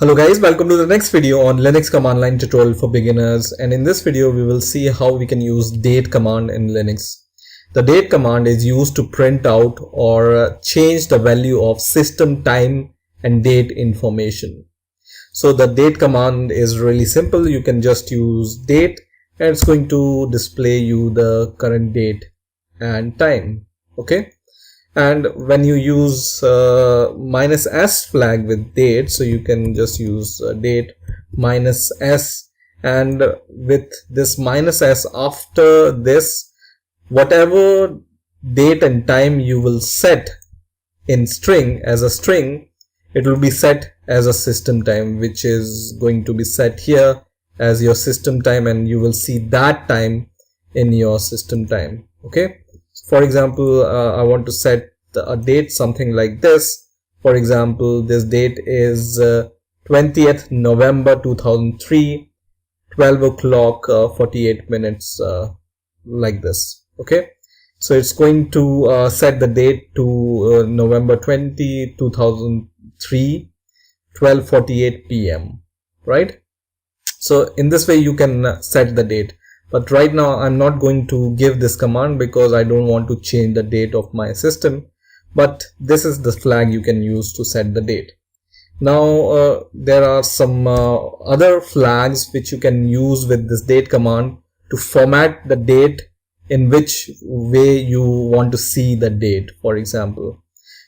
Hello guys, welcome to the next video on Linux command line tutorial for beginners, and in this video we will see how we can use date command in Linux. The date command is used to print out or change the value of system time and date information. So the date command is really simple. You can just use date and it's going to display you the current date and time. Okay. And when you use -s flag with date, so you can just use date -s, and with this -s after this, whatever date and time you will set in string as a string, it will be set as a system time, which is going to be set here as your system time, and you will see that time in your system time. Okay. For example, I want to set a date something like this. For example, this date is 20th November 2003, 12 o'clock 48 minutes, like this. Okay, so it's going to set the date to November 20, 2003, 12:48 p.m. right? So in this way you can set the date. But right now I'm not going to give this command because I don't want to change the date of my system. But this is the flag you can use to set the date. Now there are some other flags which you can use with this date command to format the date in which way you want to see the date, for example.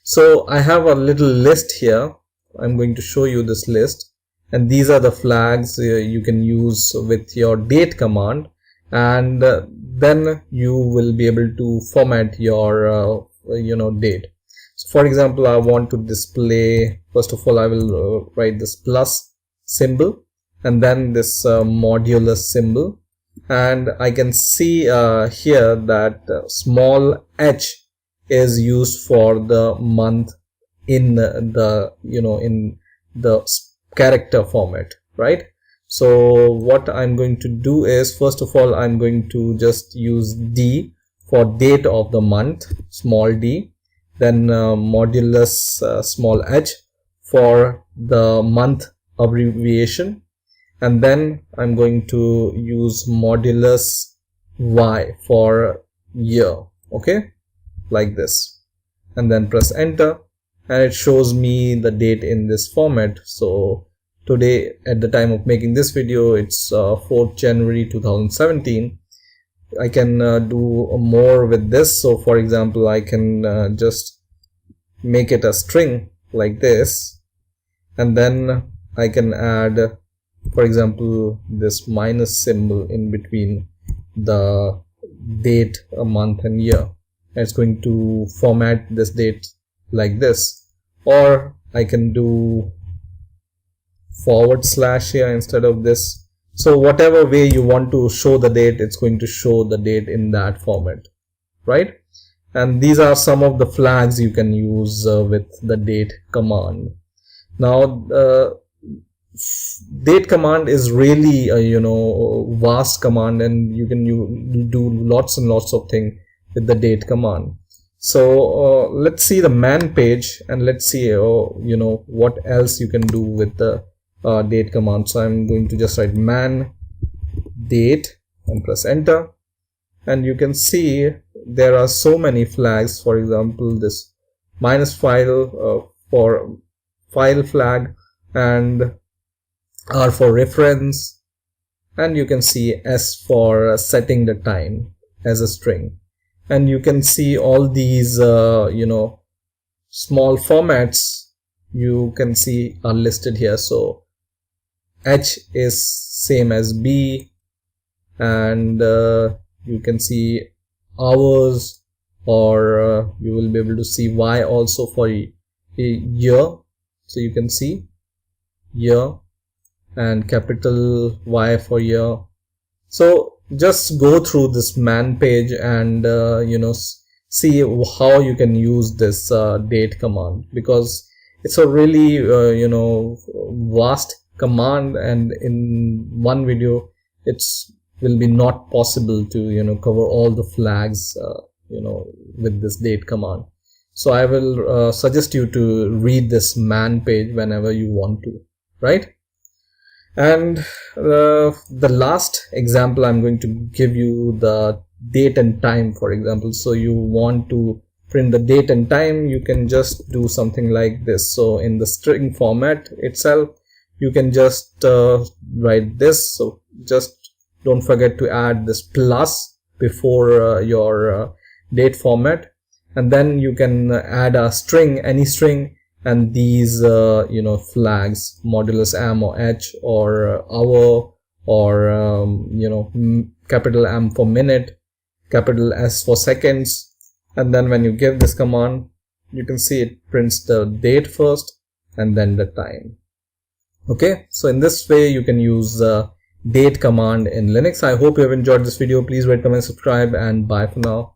So I have a little list here. I'm going to show you this list, and these are the flags you can use with your date command, and then you will be able to format your date. So for example, I want to display, first of all I will write this plus symbol and then this modulus symbol, and I can see here that small h is used for the month in the in the character format, right? So what I'm going to do is, first of all, I'm going to just use D for date of the month, small d, then modulus small h for the month abbreviation, and then I'm going to use modulus y for year. Okay, like this, and then press enter, and it shows me the date in this format. So today, at the time of making this video, it's 4th January 2017. I can do more with this. So for example, I can just make it a string like this, and then I can add, for example, this minus symbol in between the date, a month and year. It's going to format this date like this, or I can do / here instead of this. So whatever way you want to show the date, it's going to show the date in that format, right? And these are some of the flags you can use with the date command. Now date command is really a vast command, and you can do lots and lots of things with the date command. So let's see the man page, and let's see what else you can do with the date command. So I'm going to just write man date and press enter, and you can see there are so many flags. For example, this -file for file flag, and R for reference, and you can see S for setting the time as a string. And you can see all these small formats you can see are listed here. So H is same as B, and you can see hours, or you will be able to see Y also for a year. So you can see year and capital Y for year. So just go through this man page and see how you can use this date command, because it's a really vast command, and in one video it's will be not possible to cover all the flags with this date command. So I will suggest you to read this man page whenever you want to. right? And the last example I'm going to give you, the date and time, for example. So you want to print the date and time, you can just do something like this. So in the string format itself, you can just write this. So just don't forget to add this plus before your date format, and then you can add a string, any string, and these flags, modulus m or h or hour, or capital M for minute, capital S for seconds. And then when you give this command, you can see it prints the date first and then the time. Okay, so in this way you can use the date command in Linux. I hope you have enjoyed this video. Please rate, comment, subscribe, and bye for now.